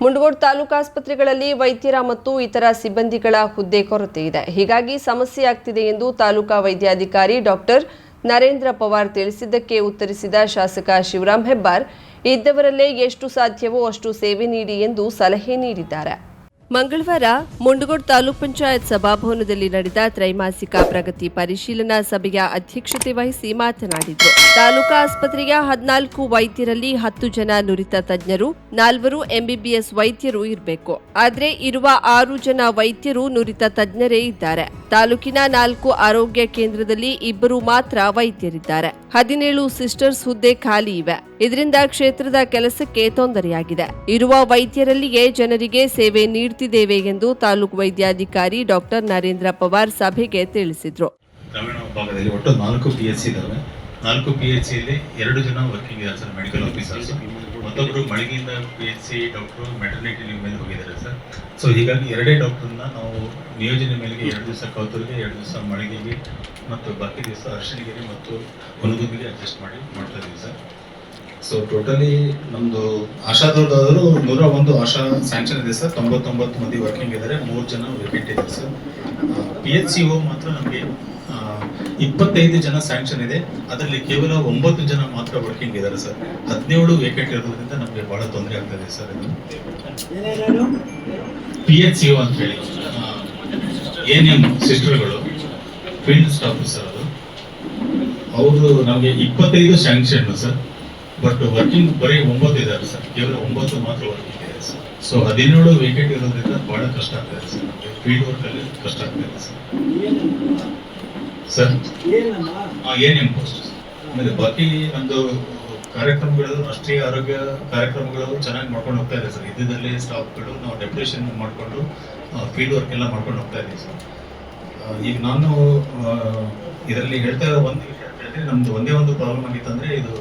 ಮುಂಡಗೋಡ್ ತಾಲೂಕು ಆಸ್ಪತ್ರೆಗಳಲ್ಲಿ ವೈದ್ಯರ ಮತ್ತು ಇತರ ಸಿಬ್ಬಂದಿಗಳ ಹುದ್ದೆ ಕೊರತೆ ಇದೆ. ಹೀಗಾಗಿ ಸಮಸ್ಯೆ ಆಗ್ತಿದೆ ಎಂದು ತಾಲೂಕಾ ವೈದ್ಯಾಧಿಕಾರಿ ಡಾಕ್ಟರ್ ನರೇಂದ್ರ ಪವಾರ್ ತಿಳಿಸಿದ್ದಕ್ಕೆ ಉತ್ತರಿಸಿದ ಶಾಸಕ ಶಿವರಾಮ್ ಹೆಬ್ಬಾರ್, ಇದ್ದವರಲ್ಲೇ ಎಷ್ಟು ಸಾಧ್ಯವೋ ಅಷ್ಟು ಸೇವೆ ನೀಡಿ ಎಂದು ಸಲಹೆ ನೀಡಿದ್ದಾರೆ. ಮಂಗಳವಾರ ಮುಂಡಗೋಡ್ ತಾಲೂಕ್ ಪಂಚಾಯತ್ ಸಭಾಭವನದಲ್ಲಿ ನಡೆದ ತ್ರೈಮಾಸಿಕ ಪ್ರಗತಿ ಪರಿಶೀಲನಾ ಸಭೆಯ ಅಧ್ಯಕ್ಷತೆ ವಹಿಸಿ ಮಾತನಾಡಿದರು. ತಾಲೂಕಾ ಆಸ್ಪತ್ರೆಯ 14 ವೈದ್ಯರಲ್ಲಿ 10 ಜನ ನುರಿತ ತಜ್ಞರು, 4 ಎಂಬಿಬಿಎಸ್ ವೈದ್ಯರು ಇರಬೇಕು. ಆದರೆ ಇರುವ 6 ಜನ ವೈದ್ಯರು ನುರಿತ ತಜ್ಞರೇ ಇದ್ದಾರೆ. ತಾಲೂಕಿನ 4 ಆರೋಗ್ಯ ಕೇಂದ್ರದಲ್ಲಿ 2 ಮಾತ್ರ ವೈದ್ಯರಿದ್ದಾರೆ. 17 ಸಿಸ್ಟರ್ಸ್ ಹುದ್ದೆ ಖಾಲಿ ಇವೆ. ಇದರಿಂದ ಕ್ಷೇತ್ರದ ಕೆಲಸಕ್ಕೆ ತೊಂದರೆಯಾಗಿದೆ. ಇರುವ ವೈದ್ಯರಲ್ಲಿಯೇ ಜನರಿಗೆ ಸೇವೆ ನೀಡುತ್ತಿದ್ದೇವೆ ಎಂದು ತಾಲೂಕು ವೈದ್ಯಾಧಿಕಾರಿ ಡಾಕ್ಟರ್ ನರೇಂದ್ರ ಪವಾರ್ ಸಭೆಗೆ ತಿಳಿಸಿದರು. ಗ್ರಾಮೀಣ ಭಾಗದಲ್ಲಿ ಒಟ್ಟು 4 PHC ಇದಾವೆ. 4 PHCಯಲ್ಲಿ 2 ಜನ ವರ್ಕಿಂಗ್ ಇದ್ದಾರೆ ಸರ್, ಮೆಡಿಕಲ್ ಆಫೀಸರ್ಸ್. ಮತ್ತೊಬ್ಬರು ಮಳಿಗೆಯಿಂದ PHC ಡಾಕ್ಟರ್ ಮೆಟರ್ನಿಟಿ ಲೀವ್ ಮೇಲೆ ಹೋಗಿದ್ದಾರೆ ಸರ್. ಸೊ ಹೀಗಾಗಿ 2 ಡಾಕ್ಟರ್ನ ನಾವು ನಿಯೋಜನೆ ಮೇಲೆ 2 ದಿವಸ ಕೌತೂರಿಗೆ, 2 ದಿವಸ ಮಳಿಗೆಗೆ ಮತ್ತು ಬಾಕಿ ದಿವಸ ಅರ್ಶಿಣಗಿರಿ ಮತ್ತು ಹುನಗುಂದಿಗೆ ಅಡ್ಜಸ್ಟ್ ಮಾಡ್ತಾ ಇದ್ದೀವಿ ಸರ್. ಸೊ ಟೋಟಲಿ ನಮ್ಮದು ಆಶಾದವರು 101 ಆಶಾ ಸ್ಯಾಂಕ್ಷನ್ ಇದೆ ಸರ್. 99 ಮಂದಿ ವರ್ಕಿಂಗ್ ಇದ್ದಾರೆ, 3 ಜನ ವೇಕೆಂಟ್ ಇದೆ ಸರ್. PHCO ಮಾತ್ರ ನಮಗೆ 25 ಜನ ಸ್ಯಾಂಕ್ಷನ್ ಇದೆ. ಅದರಲ್ಲಿ ಕೇವಲ 9 ಜನ ಮಾತ್ರ ವರ್ಕಿಂಗ್ ಇದ್ದಾರೆ ಸರ್. 17 ವೇಕೆಂಟ್ ಇರೋದ್ರಿಂದ ನಮಗೆ ಬಹಳ ತೊಂದರೆ ಆಗ್ತದೆ ಸರ್. ಇದು PHCO ಅಂತ ಹೇಳಿ ANM ಸಿಸ್ಟರ್ಗಳು, ಫೀಲ್ಡ್ ಸ್ಟಾಫ್ ಸರ್. ಅವರು ನಮಗೆ 25 ಸ್ಯಾಂಕ್ಷನ್ ಸರ್, ಬಟ್ ವರ್ಕಿಂಗ್ ಬರೀ 9 ಇದ್ದಾರೆ ಸರ್. ಕೇವಲ 9 ಮಾತ್ರ ವರ್ಕಿಂಗ್ ಇದೆ ಸರ್. ಸೊ 17 ವೇಕೆಂಟ್ ಇರೋದ್ರಿಂದ ಬಹಳ ಕಷ್ಟ ಆಗ್ತದೆ ಸರ್. ಫೀಲ್ಡ್ ವರ್ಕ್ ಅಲ್ಲಿ ಕಷ್ಟ ಆಗ್ತದೆ ಸರ್. ANM post. ಆಮೇಲೆ ಬಾಕಿ ಒಂದು ಕಾರ್ಯಕ್ರಮಗಳು, ರಾಷ್ಟ್ರೀಯ ಆರೋಗ್ಯ ಕಾರ್ಯಕ್ರಮಗಳು ಚೆನ್ನಾಗಿ ಮಾಡ್ಕೊಂಡು ಹೋಗ್ತಾ ಇದೆ ಸರ್. ಇದ್ದಿದ್ದಲ್ಲಿ ಸ್ಟಾಫ್ಗಳು ನಾವು ಡೆಪ್ಯುಟೇಷನ್ ಮಾಡಿಕೊಂಡು ಫೀಲ್ಡ್ ವರ್ಕ್ ಎಲ್ಲ ಮಾಡ್ಕೊಂಡು ಹೋಗ್ತಾ ಇದ್ದೀವಿ ಸರ್. ಈಗ ನಾನು ಇದರಲ್ಲಿ ಹೇಳ್ತಾ ಇರೋ ಒಂದು ವಿಷಯ ಹೇಳಿದ್ರೆ, ನಮ್ದು ಒಂದೇ ಒಂದು ಪ್ರಾಬ್ಲಮ್ ಆಗಿತ್ತು ಅಂದ್ರೆ, ಇದು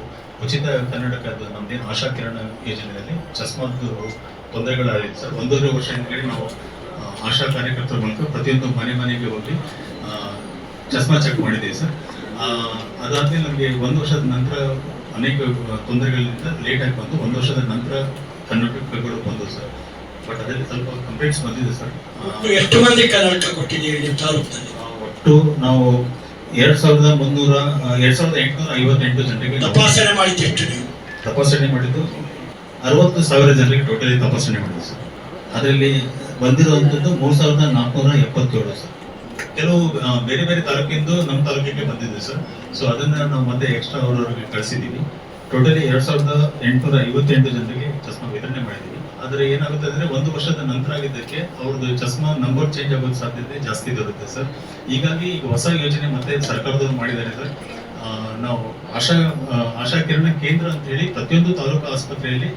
ಉಚಿತ ಕನ್ನಡಕದ್ದು ನಮ್ದೇನು ಆಶಾ ಕಿರಣ ಯೋಜನೆಯಲ್ಲಿ ಚಸ್ಮಾದ್ದು ತೊಂದರೆಗಳಾಗಿದೆ ಸರ್. 1.5 ವರ್ಷಗಳಲ್ಲಿ ನಾವು ಆಶಾ ಕಾರ್ಯಕರ್ತರ ಮೂಲಕ ಪ್ರತಿಯೊಂದು ಮನೆಗೆ ಹೋಗಿ ಚಸ್ಮಾ ಚೆಕ್ ಮಾಡಿದ್ದೀವಿ ಸರ್. ಅದಾದ್ಮೇಲೆ ನಮಗೆ 1 ವರ್ಷದ ನಂತರ ಅನೇಕ ತೊಂದರೆಗಳಿಂದ ಲೇಟ್ ಆಗಿ ಬಂದು 1 ವರ್ಷದ ನಂತರ ಕನ್ನಡಕಗಳು ಬಂದು ಸರ್. ಬಟ್ ಅದರಲ್ಲಿ ಸ್ವಲ್ಪ ಕಂಪ್ಲೇಂಟ್ಸ್ ಬಂದಿದೆ ಸರ್. ಎಷ್ಟು ಮಂದಿ ಕನ್ನಡಕ ಕೊಟ್ಟಿದ್ದೀವಿ ನಿಮ್ಮ ತಾಲೂಕಿನಲ್ಲಿ? ಒಟ್ಟು ನಾವು 2858 ಜನರಿಗೆ ತಪಾಸಣೆ ಮಾಡಿದ್ದು. ಎಷ್ಟು ನೀವು ತಪಾಸಣೆ ಮಾಡಿದ್ದು? 60,000 ಜನರಿಗೆ ಟೋಟಲಿ ತಪಾಸಣೆ ಮಾಡಿದ್ದು ಸರ್. ಅದರಲ್ಲಿ ಬಂದಿರುವಂಥದ್ದು 3,477 ಸರ್. ಕೆಲವು ಬೇರೆ ಬೇರೆ ತಾಲೂಕಿಂದು ನಮ್ಮ ತಾಲೂಕಿಗೆ ಬಂದಿದೆ ಸರ್. ಸೊ ಅದನ್ನ ನಾವು ಮತ್ತೆ ಎಕ್ಸ್ಟ್ರಾ ಅವರವರಿಗೆ ಕಳಿಸಿದ್ದೀವಿ. ಟೋಟಲಿ 2,858 ಜನರಿಗೆ ಚಸ್ಮಾ ವಿತರಣೆ ಮಾಡಿದ್ದೀವಿ. ಆದರೆ ಏನಾಗುತ್ತೆ ಅಂದ್ರೆ, 1 ವರ್ಷದ ನಂತರ ಆಗಿದ್ದಕ್ಕೆ ಅವ್ರದ್ದು ಚಸ್ಮಾ ನಂಬರ್ ಚೇಂಜ್ ಆಗೋದು ಸಾಧ್ಯತೆ ಜಾಸ್ತಿ ಇರುತ್ತೆ ಸರ್. ಹೀಗಾಗಿ ಈಗ ಹೊಸ ಯೋಜನೆ ಮತ್ತೆ ಸರ್ಕಾರದವರು ಮಾಡಿದ್ದಾರೆ ಸರ್. ನಾವು ಆಶಾ ಕಿರಣ ಕೇಂದ್ರ ಅಂತ ಹೇಳಿ ಪ್ರತಿಯೊಂದು ತಾಲೂಕು ಆಸ್ಪತ್ರೆಯಲ್ಲಿ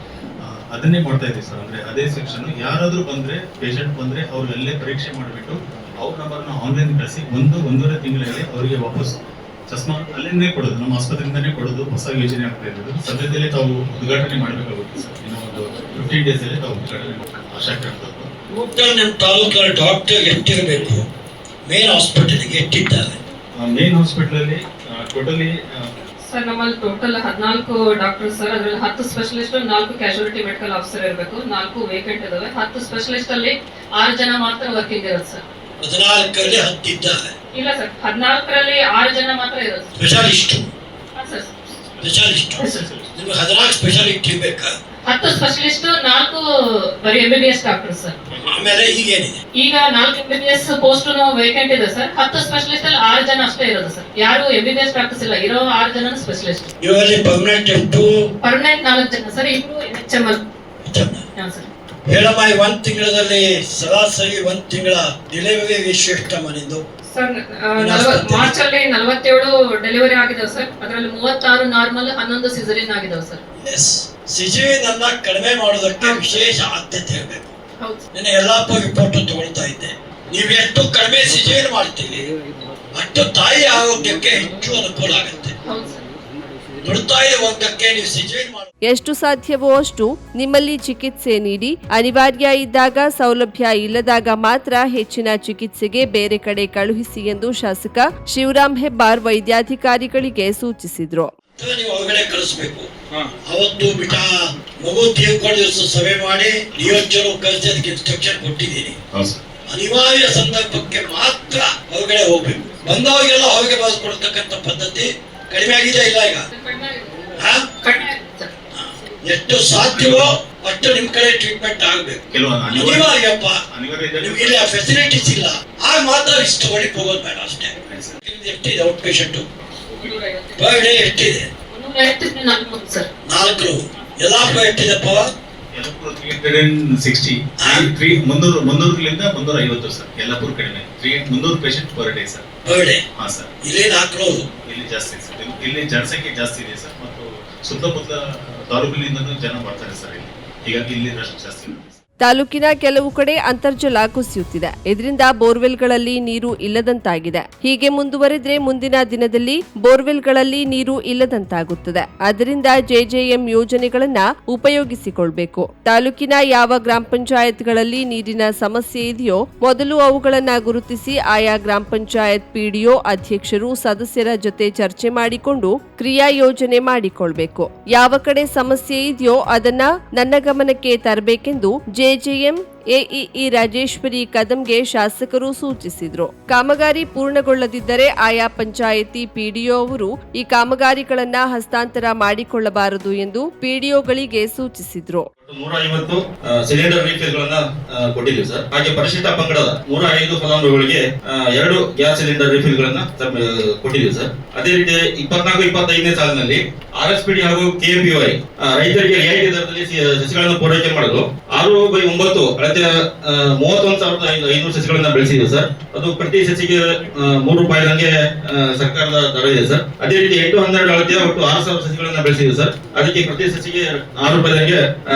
ಅದನ್ನೇ ಮಾಡ್ತಾ ಇದ್ದೀವಿ ಸರ್. ಅಂದ್ರೆ ಅದೇ ಸೆಕ್ಷನ್, ಯಾರಾದ್ರೂ ಬಂದ್ರೆ, ಪೇಷಂಟ್ ಬಂದ್ರೆ ಅವ್ರಿಗೆಲ್ಲೇ ಪರೀಕ್ಷೆ ಮಾಡಿಬಿಟ್ಟು ಅವ್ರ ನಂಬರ್ನ ಆನ್ಲೈನ್ ಕಳಿಸಿ 1-1.5 ತಿಂಗಳಲ್ಲಿ ಅವರಿಗೆ ವಾಪಸ್ ಚಸ್ಮಾ ಅಲ್ಲಿಂದೇ ಕೊಡೋದು, ನಮ್ಮ ಆಸ್ಪತ್ರೆಯಿಂದನೇ ಕೊಡೋದು ಹೊಸ ಯೋಜನೆ ಆಗ್ತಾ ಇರೋದು. ಸದ್ಯದಲ್ಲೇ ತಾವು ಉದ್ಘಾಟನೆ ಮಾಡಬೇಕಾಗುತ್ತೆ ಸರ್. ಇನ್ನು ಒಂದು 15 ಡೇಸ್ ಅಲ್ಲಿ ತಾವು ಉದ್ಘಾಟನೆ ಆಶಾ ಕೇಳ್ತಾರೆ. ನಿಮ್ಮ ತಾಲೂಕಲ್ಲಿ ಡಾಕ್ಟರ್ ಎಷ್ಟಿರಬೇಕು? ಮೇನ್ ಹಾಸ್ಪಿಟಲ್ಗೆ ಎಷ್ಟಿದ್ದಾರೆ? ಮೇನ್ ಹಾಸ್ಪಿಟಲ್ ಅಲ್ಲಿ ಟೋಟಲಿ ಸರ್, ನಮ್ಮಲ್ಲಿ ಟೋಟಲ್ 14 ಡಾಕ್ಟರ್ ಸರ್. ಅದರಲ್ಲಿ 10 ಸ್ಪೆಷಲಿಸ್ಟ್, 4 ಕ್ಯಾಶುಯಾಲಿಟಿ ಮೆಡಿಕಲ್ ಆಫೀಸರ್ ಇರಬೇಕು. 4 ವೇಕೆಂಟ್ ಇದಾವೆ. 10 ಸ್ಪೆಷಲಿಸ್ಟ್ ಅಲ್ಲಿ 6 ಜನ ಮಾತ್ರ ವರ್ಕಿಂಗ್ ಇರೋದು ಸರ್. 14ರಲ್ಲಿ 10 ಇದ್ದಾರೆ? ಇಲ್ಲ ಸರ್, 14ರಲ್ಲಿ 6 ಜನ ಮಾತ್ರ ಇರೋದು. ಸ್ಪೆಷಲಿಸ್ಟ್? ಸರ್, ಸ್ಪೆಷಲಿಸ್ಟ್ ನಿಮಗೆ 14 ಸ್ಪೆಷಲಿಸ್ಟ್ ಇರಬೇಕಾ? 10 ಸ್ಪೆಷಲಿಸ್ಟ್, 4 ಬರೀ MBBS ಡಾಕ್ಟರ್ ಸರ್. ಆಮೇಲೆ ಈಗ ಏನಿದೆ? ಈಗ 4 MBBS ಪೋಸ್ಟ್ ವೇಕೆಂಟ್ ಇದೆ ಸರ್. 10 ಸ್ಪೆಷಲಿಸ್ಟ್ ಅಲ್ಲಿ 6 ಜನ ಅಷ್ಟೇ ಇರೋದು ಸರ್. ಯಾರು MBBS ಡಾಕ್ಟರ್ಸ್ ಇಲ್ಲ, ಇರೋ 6 ಜನ ಸ್ಪೆಷಲಿಸ್ಟ್. ಇವರಲ್ಲಿ ಪರ್ಮನೆಂಟ್ ಎಷ್ಟು? ಪರ್ಮನೆಂಟ್ 4 ಜನ ಸರ್. ಇಬ್ರು HML ಸರ್. ಹೇಳಮ್ಮ, 1 ತಿಂಗಳಲ್ಲಿ ಸರಾಸರಿ 1 ತಿಂಗಳ ಡೆಲಿವರಿ ರೇಷಿಯೋ ಎಷ್ಟಮ್ಮ ನಿಂದು? ಸರ್, ಮಾರ್ಚ್ ಅಲ್ಲಿ 47 ಡೆಲಿವರಿ ಆಗಿದಾವೆ ಸರ್. ಅದರಲ್ಲಿ 36 ನಾರ್ಮಲ್, 11 ಸಿಸರಿನ್ ಆಗಿದಾವೆ ಸರ್. ಎಸ್, ಸಿಸರಿನ್ ಅನ್ನ ಕಡಿಮೆ ಮಾಡೋದಕ್ಕೆ ವಿಶೇಷ ಆದ್ಯತೆ ಇರಬೇಕು. ನಾನು ಎಲ್ಲಪ್ಪ ರಿಪೋರ್ಟ್ ತಗೊಳ್ತಾ ಇದ್ದೆ. ನೀವು ಎಷ್ಟು ಕಡಿಮೆ ಸಿಸರಿನ್ ಮಾಡ್ತೀವಿ ಅಷ್ಟು ತಾಯಿ ಆರೋಗ್ಯಕ್ಕೆ ಹೆಚ್ಚು ಅನುಕೂಲ ಆಗುತ್ತೆ. ಎಷ್ಟು ಸಾಧ್ಯವೋ ಅಷ್ಟು ನಿಮ್ಮಲ್ಲಿ ಚಿಕಿತ್ಸೆ ನೀಡಿ, ಅನಿವಾರ್ಯ ಇದ್ದಾಗ, ಸೌಲಭ್ಯ ಇಲ್ಲದಾಗ ಮಾತ್ರ ಹೆಚ್ಚಿನ ಚಿಕಿತ್ಸೆಗೆ ಬೇರೆ ಕಡೆ ಕಳುಹಿಸಿ ಎಂದು ಶಾಸಕ ಶಿವರಾಮ್ ಹೆಬ್ಬಾರ್ ವೈದ್ಯಾಧಿಕಾರಿಗಳಿಗೆ ಸೂಚಿಸಿದರು. ನೀವು ಹೊರಗಡೆ ಕಳಿಸಬೇಕು. ಅವತ್ತು ಬಿಟ್ಟ ಮಗು ತೀರ್ಕೊಂಡು ದಿವಸ ಸಭೆ ಮಾಡಿ ನಿಯೋಜನೆ ಕಳಿಸಿ ಅದಕ್ಕೆ ಇನ್ಸ್ಟ್ರಕ್ಷನ್ ಕೊಟ್ಟಿದ್ದೀನಿ. ಅನಿವಾರ್ಯ ಸಂದರ್ಭಕ್ಕೆ ಮಾತ್ರ ಹೊರಗಡೆ ಹೋಗ್ಬೇಕು. ಬಂದವರಿಗೆಲ್ಲ ಹೊರಗೆ ಬಳಸ್ಕೊಡ್ತಕ್ಕಂಥ ಪದ್ಧತಿ ಕಡಿಮೆ ಆಗಿದೆ ಇಲ್ಲ ಈಗ? ಎಷ್ಟು ಸಾಧ್ಯವೋ ಅಷ್ಟು ನಿಮ್ ಕಡೆ ಟ್ರೀಟ್ಮೆಂಟ್ ಆಗ್ಬೇಕು. ಅನಿವಾರ್ಯಪ್ಪ, ನಿಮ್ಗೆ ಇಲ್ಲಿ ಫೆಸಿಲಿಟೀಸ್ ಇಲ್ಲ, ಆಗ ಮಾತ್ರ ಇಷ್ಟು ತಗೊಳ್ಳಿ ಹೋಗೋದು ಬೇಡ ಅಷ್ಟೇ. ಎಷ್ಟಿದೆ ಔಟ್ ಪೇಷಂಟ್ ಪರ್ ಡೇ? ಎಷ್ಟಿದೆ? 4 ಯಲ್ಲಾಪುರ ಎಷ್ಟಿದೆಪ್ಪ? 360. 350 ಸರ್. ಯಲ್ಲಾಪುರ ಕಡಿಮೆ 300 patient per day sir. Per day? ಹಾ ಸರ್. ಇಲ್ಲಿ 400. ಇಲ್ಲಿ ಜಾಸ್ತಿ ಸರ್. ಇಲ್ಲಿ ಜನಸಂಖ್ಯೆ ಜಾಸ್ತಿ ಇದೆ ಸರ್, ಮತ್ತು ಸುತ್ತಮುತ್ತ ತಾಲೂಕಿನಿಂದನೂ ಜನ ಬರ್ತಾರೆ ಸರ್ ಇಲ್ಲಿ. ಹೀಗಾಗಿ ಇಲ್ಲಿ ರಶ್ ಜಾಸ್ತಿ ಇದೆ. ತಾಲೂಕಿನ ಕೆಲವು ಕಡೆ ಅಂತರ್ಜಲ ಕುಸಿಯುತ್ತಿದೆ. ಇದರಿಂದ ಬೋರ್ವೆಲ್ಗಳಲ್ಲಿ ನೀರು ಇಲ್ಲದಂತಾಗಿದೆ. ಹೀಗೆ ಮುಂದುವರೆದ್ರೆ ಮುಂದಿನ ದಿನದಲ್ಲಿ ಬೋರ್ವೆಲ್ಗಳಲ್ಲಿ ನೀರು ಇಲ್ಲದಂತಾಗುತ್ತದೆ. ಆದ್ದರಿಂದ ಜೆಜೆಎಂ ಯೋಜನೆಗಳನ್ನ ಉಪಯೋಗಿಸಿಕೊಳ್ಬೇಕು. ತಾಲೂಕಿನ ಯಾವ ಗ್ರಾಮ ಪಂಚಾಯತ್ಗಳಲ್ಲಿ ನೀರಿನ ಸಮಸ್ಯೆ ಇದೆಯೋ ಮೊದಲು ಅವುಗಳನ್ನ ಗುರುತಿಸಿ ಆಯಾ ಗ್ರಾಮ ಪಂಚಾಯತ್ ಪಿಡಿಒ ಅಧ್ಯಕ್ಷರು ಸದಸ್ಯರ ಜೊತೆ ಚರ್ಚೆ ಮಾಡಿಕೊಂಡು ಕ್ರಿಯಾ ಯೋಜನೆ ಮಾಡಿಕೊಳ್ಬೇಕು. ಯಾವ ಕಡೆ ಸಮಸ್ಯೆ ಇದೆಯೋ ಅದನ್ನ ನನ್ನ ಗಮನಕ್ಕೆ ತರಬೇಕೆಂದು ಜೆಜೆಎಂ ಎಇಇ ರಾಜೇಶ್ವರಿ ಕದಂಗೆ ಶಾಸಕರು ಸೂಚಿಸಿದ್ರು. ಕಾಮಗಾರಿ ಪೂರ್ಣಗೊಳ್ಳದಿದ್ದರೆ ಆಯಾ ಪಂಚಾಯಿತಿ ಪಿಡಿಒ ಅವರು ಈ ಕಾಮಗಾರಿಗಳನ್ನ ಹಸ್ತಾಂತರ ಮಾಡಿಕೊಳ್ಳಬಾರದು ಎಂದು ಪಿಡಿಒಗಳಿಗೆ ಸೂಚಿಸಿದ್ರು. 150 ಸಿಲಿಂಡರ್ ರೀಫಿಲ್ ಗಳನ್ನ ಕೊಟ್ಟಿದ್ದೀವಿ ಸರ್. ಹಾಗೆ ಪರಿಶಿಷ್ಟ ಪಂಗಡದ 105 ಫಲಾನುಭವಿಗಳಿಗೆ 2 ಗ್ಯಾಸ್ ಸಿಲಿಂಡರ್ ರೀಫಿಲ್ ಗಳನ್ನ ಕೊಟ್ಟಿದ್ದೀವಿ ಸರ್. ಅದೇ ರೀತಿ 24-25ನೇ ಸಾಲಿನಲ್ಲಿ RSPD ಹಾಗೂ KPY ರೈತರಿಗೆ ರಿಯಾಯಿತಿ ದರದಲ್ಲಿ ಸಸಿಗಳನ್ನು ಪೂರೈಕೆ ಮಾಡಲು 6/9 ಅಳತೆ 31,500 ಸಸಿಗಳನ್ನ ಬೆಳೆಸಿದ್ದೀವಿ ಸರ್. ಅದು ಪ್ರತಿ ಸಸಿಗೆ ₹3 ಸರ್ಕಾರದ ದರ ಇದೆ ಸರ್. ಅದೇ ರೀತಿ 8-12 ಅಳತೆಯ ಒಟ್ಟು 6,000 ಸಸಿಗಳನ್ನ ಬೆಳೆಸಿದ್ದೀವಿ ಸರ್. ಅದಕ್ಕೆ ಪ್ರತಿ ಸಸಿಗೆ ₹6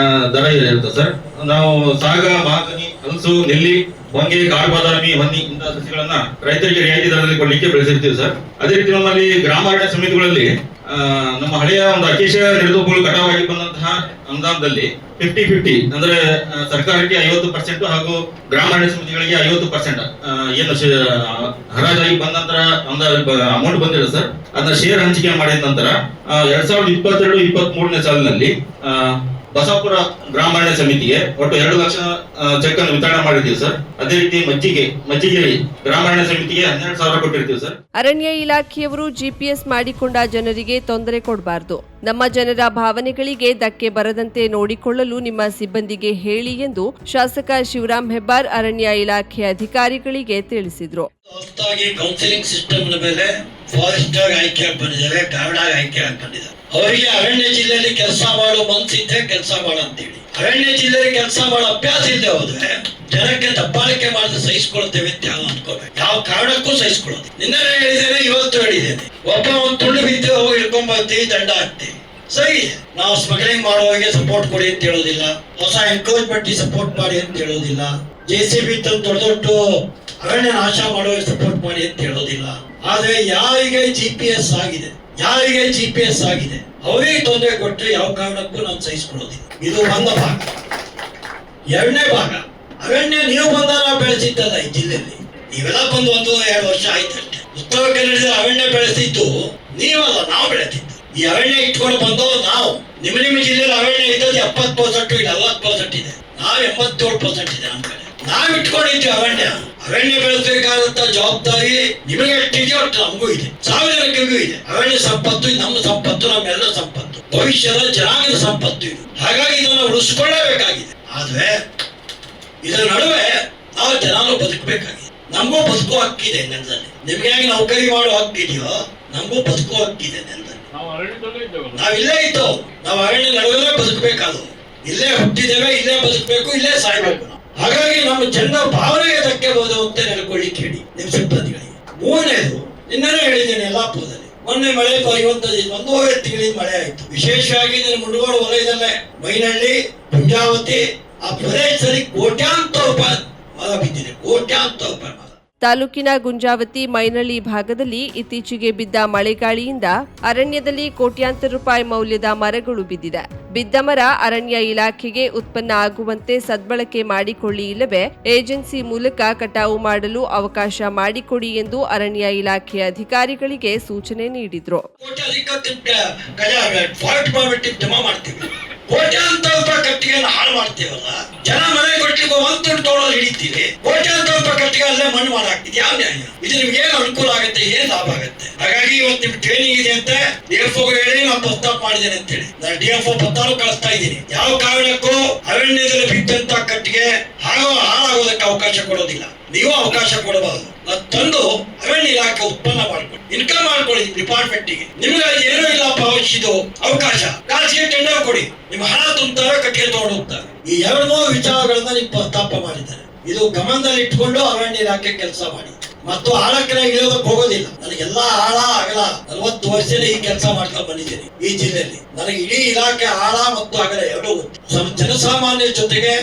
ದರ ಇರುತ್ತೆ ಸರ್. ನಾವು ಸಾಗ, ಮಾಗನಿ, ಹಲಸು, ನೆಲ್ಲಿ, ಹೊಂಗೆ, ಕಾಡು ಬಾದಾಮಿ, ಹೊನ್ನಿ ಇಂತಹ ಸಸಿಗಳನ್ನ ರೈತರಿಗೆ ರಿಯಾಯಿತಿ ದರದಲ್ಲಿ ಕೊಡ್ಲಿಕ್ಕೆ ಬೆಳೆಸಿರ್ತೀವಿ ಸರ್. ಅದೇ ರೀತಿ ನಮ್ಮಲ್ಲಿ ಗ್ರಾಮಾರಣ್ಯ ಸಮಿತಿಗಳಲ್ಲಿ ನಮ್ಮ ಹಳೆಯ ಒಂದು ಅಕೇಶಿಯ ನಿರ್ದೋಪಗಳು ಕಟಾವಾಗಿ ಬಂದಂತಹ ಅನುದಾನದಲ್ಲಿ 50-50 ಅಂದ್ರೆ ಸರ್ಕಾರಕ್ಕೆ 50% ಹಾಗೂ ಗ್ರಾಮಾರಣ್ಯ ಸಮಿತಿಗಳಿಗೆ 50% ಏನು ಹರಾಜಾಗಿ ಬಂದ ನಂತರ ಅಮೌಂಟ್ ಬಂದಿದೆ ಸರ್. ಅದನ್ನ ಶೇರ್ ಹಂಚಿಕೆ ಮಾಡಿದ ನಂತರ 2022-23ನೇ ಸಾಲಿನಲ್ಲಿ ಬಸಾಪುರ ಗ್ರಾಮಾರಣ್ಯ ಸಮಿತಿಗೆ ಒಟ್ಟು 2 ಲಕ್ಷ ಚೆಕ್ ಅನ್ನು ವಿತರಣೆ ಮಾಡಿದ್ದೀವಿ ಸರ್. ಅದೇ ರೀತಿ ಮಜ್ಜಿಗೆ ಗ್ರಾಮಾರಣ್ಯ ಸಮಿತಿಗೆ 12,000 ಕೊಟ್ಟಿರ್ತೀವಿ ಸರ್. ಅರಣ್ಯ ಇಲಾಖೆಯವರು ಜಿಪಿಎಸ್ ಮಾಡಿಕೊಂಡ ಜನರಿಗೆ ತೊಂದರೆ ಕೊಡಬಾರದು. ನಮ್ಮ ಜನರ ಭಾವನೆಗಳಿಗೆ ಧಕ್ಕೆ ಬರದಂತೆ ನೋಡಿಕೊಳ್ಳಲು ನಿಮ್ಮ ಸಿಬ್ಬಂದಿಗೆ ಹೇಳಿ ಎಂದು ಶಾಸಕ ಶಿವರಾಮ್ ಹೆಬ್ಬಾರ್ ಅರಣ್ಯ ಇಲಾಖೆ ಅಧಿಕಾರಿಗಳಿಗೆ ತಿಳಿಸಿದ್ರು. ಕೌನ್ಸಿಲಿಂಗ್ ಸಿಸ್ಟಮ್ ಮೇಲೆ ಫಾರೆಸ್ಟರ್ ಆಯ್ಕೆ ಬಂದಿದ್ದಾರೆ, ಗಾರ್ಡಾಗ್ ಆಯ್ಕೆ ಬಂದಿದ್ದಾರೆ. ಅವರಿಗೆ ಅರಣ್ಯ ಜಿಲ್ಲೆಯಲ್ಲಿ ಕೆಲಸ ಮಾಡೋ ಮನಸ್ಸಿದ್ರೆ ಕೆಲಸ ಮಾಡಂತೇಳಿ. ಅರಣ್ಯ ಜಿಲ್ಲೆಯಲ್ಲಿ ಕೆಲಸ ಮಾಡೋ ಅಭ್ಯಾಸ ಇಲ್ಲದೆ ಹೋದ್ರೆ ಜನಕ್ಕೆ ದಬ್ಬಾಳಿಕೆ ಮಾಡಿದ್ರೆ ಸಹಿಸ್ಕೊಳ್ತೇವೆ ಅಂತ ಯಾವ ಅನ್ಕೋಬೇಕು. ಯಾವ ಕಾರಣಕ್ಕೂ ಸಹಿಸ್ಕೊಳ್ಳೋದು. ನಿನ್ನೆ ಹೇಳಿದ್ದೇನೆ, ಇವತ್ತು ಹೇಳಿದ್ದೇನೆ. ಒಂದು ತುಳ್ಳು ಬಿದ್ದು ಹೋಗಿ ಇಳ್ಕೊಂಡ್ ಬರ್ತೀವಿ, ದಂಡ ಹಾಕ್ತೀವಿ, ಸರಿ. ನಾವು ಸ್ಮಗ್ಲಿಂಗ್ ಮಾಡುವವರಿಗೆ ಸಪೋರ್ಟ್ ಕೊಡಿ ಅಂತ ಹೇಳೋದಿಲ್ಲ, ಹೊಸ ಎನ್ಕ್ರೋಚ್ಮೆಂಟ್ ಸಪೋರ್ಟ್ ಮಾಡಿ ಅಂತ ಹೇಳೋದಿಲ್ಲ, JCB ತಂದು ದೊಡ್ಡ ಅರಣ್ಯ ನಾಶ ಮಾಡುವವರಿಗೆ ಸಪೋರ್ಟ್ ಮಾಡಿ ಅಂತ ಹೇಳೋದಿಲ್ಲ. ಆದ್ರೆ ಯಾರಿಗೆ GPS ಆಗಿದೆ ಅವರಿಗೆ ತೊಂದರೆ ಕೊಟ್ಟರೆ ಯಾವ ಕಾರಣಕ್ಕೂ ನಾವು ಸಹಿಸ್ಕೊಳ್ಳೋದಿಲ್ಲ. ಇದು ಒಂದು ಭಾಗ. ಎರಡನೇ ಭಾಗ, ಅರಣ್ಯ ನೀವು ಬಂದಾಗ ಬೆಳೆಸಿದ್ದಲ್ಲ ಈ ಜಿಲ್ಲೆಯಲ್ಲಿ. ನೀವೆಲ್ಲ ಬಂದು 1-2 ವರ್ಷ ಆಯ್ತಷ್ಟೇ. ಉತ್ತರ ಕನ್ನಡದ ಅರಣ್ಯ ಬೆಳೆಸಿದ್ದು ನೀವಲ್ಲ, ನಾವು ಬೆಳೆಸಿದ್ದು. ಈ ಅರಣ್ಯ ಇಟ್ಕೊಂಡು ಬಂದವರು ನಾವು. ನಿಮ್ಮ ಜಿಲ್ಲೆಯಲ್ಲಿ ಅರಣ್ಯ ಇದ್ದದ್ದು 70% ಇಲ್ಲ, 40% ಇದೆ. ನಾವು 87% ಇದೆ ನಮ್ಮ ಕಡೆ. ನಾವ್ ಇಟ್ಕೊಂಡಿದ್ದೀವಿ ಅರಣ್ಯ ಬೆಳೆಸಬೇಕಾದಂತ ಜವಾಬ್ದಾರಿ ನಿಮಗೆ ಎಷ್ಟಿದೆಯೋ ಅಷ್ಟು ನಮಗೂ ಇದೆ, ಸಾವಿರ ಜನರಿಗೂ ಇದೆ. ಅರಣ್ಯ ಸಂಪತ್ತು ನಮ್ಮ ಸಂಪತ್ತು, ನಮ್ಮೆಲ್ಲ ಸಂಪತ್ತು, ಭವಿಷ್ಯದ ಜನಾಂಗದ ಸಂಪತ್ತು ಇದು. ಹಾಗಾಗಿ ಇದನ್ನು ಉಳಿಸ್ಕೊಳ್ಳೇಬೇಕಾಗಿದೆ. ಆದ್ರೆ ಇದರ ನಡುವೆ ನಾವು ಜನರು ಬದುಕಬೇಕಾಗಿದೆ. ನಮಗೂ ಬದುಕುವ ಹಕ್ಕಿದೆ ನೆಲದಲ್ಲಿ. ನಿಮ್ಗೆ ಹೇಗೆ ನೌಕರಿ ಮಾಡೋ ಹಕ್ಕಿದೆಯೋ ನಮಗೂ ಬದುಕುವ ಹಕ್ಕಿದೆ ನೆಲದಲ್ಲಿ. ನಾವ್ ಇಲ್ಲೇ ಇದ್ದವು, ನಾವು ಅರಣ್ಯ ನಡುವೆ ಬದುಕಬೇಕಾದವು. ಇಲ್ಲೇ ಹುಟ್ಟಿದ್ದೇವೆ, ಇಲ್ಲೇ ಬದುಕಬೇಕು, ಇಲ್ಲೇ ಸಾಯ್ಬೇಕು. ಹಾಗಾಗಿ ನಮ್ಮ ಜನರ ಭಾವನೆಗೆ ಧಕ್ಕೆ ಬಹುದು ಅಂತ ನೆನಕೊಳ್ಳಿಕ್ಕೆ ಹೇಳಿ ನಿಮ್ಮ ಸಿಬ್ಬಂದಿಗಳಿಗೆ. ಮೂರನೇದು, ನಿನ್ನೆ ಹೇಳಿದ್ದೇನೆ, ಯಲ್ಲಾಪುರದಲ್ಲಿ ಮೊನ್ನೆ ಮಳೆ 1 ತಿಂಗಳಿಂದ ಮಳೆ ಆಯ್ತು. ವಿಶೇಷವಾಗಿ ಮುಂಡಗೋಡು ವಲಯದಲ್ಲೇ ಮೈನಹಳ್ಳಿ, ಪುಂಜಾವತಿ ಆ ಪ್ರದೇಶದಲ್ಲಿ ಕೋಟ್ಯಾಂತರ ರೂಪಾಯಿ ಮರ ಬಿದ್ದಿದೆ. ಕೋಟ್ಯಾಂತರ ರೂಪಾಯಿ ಮರ. ತಾಲೂಕಿನ ಗುಂಜಾವತಿ ಮೈನಳ್ಳಿ ಭಾಗದಲ್ಲಿ ಇತ್ತೀಚೆಗೆ ಬಿದ್ದ ಮಳೆಗಾಳಿಯಿಂದ ಅರಣ್ಯದಲ್ಲಿ ಕೋಟ್ಯಾಂತರ ರೂಪಾಯಿ ಮೌಲ್ಯದ ಮರಗಳು ಬಿದ್ದಿದೆ. ಬಿದ್ದ ಮರ ಅರಣ್ಯ ಇಲಾಖೆಗೆ ಉತ್ಪನ್ನ ಆಗುವಂತೆ ಸದ್ಬಳಕೆ ಮಾಡಿಕೊಳ್ಳಿ, ಇಲ್ಲವೇ ಏಜೆನ್ಸಿ ಮೂಲಕ ಕಟಾವು ಮಾಡಲು ಅವಕಾಶ ಮಾಡಿಕೊಡಿ ಎಂದು ಅರಣ್ಯ ಇಲಾಖೆ ಅಧಿಕಾರಿಗಳಿಗೆ ಸೂಚನೆ ನೀಡಿದ್ರು. ಕೋಟ್ಯಾಂತರ ರೂಪಾಯಿ ಕಟ್ಟಿಗೆಯನ್ನು ಹಾಳು ಮಾಡ್ತೀವಲ್ಲ, ಜನ ಮನೆ ಕೊಟ್ಟಿಗೆ ಒಂದು ತಗೊಳ್ಳೋದು ಹಿಡಿತೀವಿ, ಕೋಟ್ಯಾಂತರ ರೂಪಾಯಿ ಕಟ್ಟಿಗೆ ಅಲ್ಲೇ ಮಣ್ಣು ಮಾಡಾಕ್ತಿವಿ. ಯಾವ ನ್ಯಾಯ ಇದು? ನಿಮ್ಗೆ ಏನ್ ಅನುಕೂಲ ಆಗುತ್ತೆ, ಏನ್ ಲಾಭ ಆಗುತ್ತೆ? ಹಾಗಾಗಿ ಇವತ್ತು ನಿಮ್ ಟ್ರೈನಿಂಗ್ ಇದೆ ಅಂತ DFO ಹೇಳಿ ನಾನು ಪ್ರಸ್ತಾಪ ಮಾಡಿದ್ದೇನೆ ಅಂತ ಹೇಳಿ ನಾನು DFO ಪತ್ತಾರು ಕಳಿಸ್ತಾ ಇದ್ದೀನಿ. ಯಾವ ಕಾರಣಕ್ಕೂ ಅರಣ್ಯದಲ್ಲಿ ಬಿದ್ದಂತ ಕಟ್ಟಿಗೆ ಹಾಳಾಗೋದಕ್ಕೆ ಅವಕಾಶ ಕೊಡೋದಿಲ್ಲ. ನೀವು ಅವಕಾಶ ಕೊಡಬಾರದು. ಅದು ತಂದು ಅರಣ್ಯ ಇಲಾಖೆ ಉತ್ಪನ್ನ ಮಾಡ್ಕೊಳ್ಳಿ, ಇನ್ಕಮ್ ಮಾಡ್ಕೊಳ್ಳಿ ಡಿಪಾರ್ಟ್ಮೆಂಟ್ಗೆ. ನಿಮ್ಗೆ ಏನೂ ಇಲ್ಲ ಭವಿಷ್ಯದು ಅವಕಾಶ, ಖಾಸಗಿ ಟೆಂಡರ್ ಕೊಡಿ, ನಿಮ್ ಹಣ ತುಂಬ್ತಾರೆ, ಕಟ್ಟಿಗೆ ತಗೊಂಡು ಹೋಗ್ತಾರೆ. ಈ 2-3 ವಿಚಾರಗಳನ್ನ ನೀವು ಪ್ರಸ್ತಾಪ ಮಾಡಿದ್ದಾರೆ. ಇದು ಗಮನದಲ್ಲಿ ಇಟ್ಕೊಂಡು ಅರಣ್ಯ ಇಲಾಖೆ ಕೆಲಸ ಮಾಡಿ. ಮತ್ತು ಆಳಕ್ಕೆ ಇಳಿಯೋದಕ್ಕೆ ಹೋಗೋದಿಲ್ಲ. ನನಗೆಲ್ಲಾ ಆಳ ಅಗಲ 40 ವರ್ಷದ ಈ ಕೆಲಸ ಮಾಡ್ತಾ ಬಂದಿದ್ದೀನಿ ಈ ಜಿಲ್ಲೆಯಲ್ಲಿ. ನನಗೆ ಇಡೀ ಇಲಾಖೆ ಆಳ ಮತ್ತು ಅಗಲ ಎರಡೂ ಜನಸಾಮಾನ್ಯ ಜೊತೆಗೆ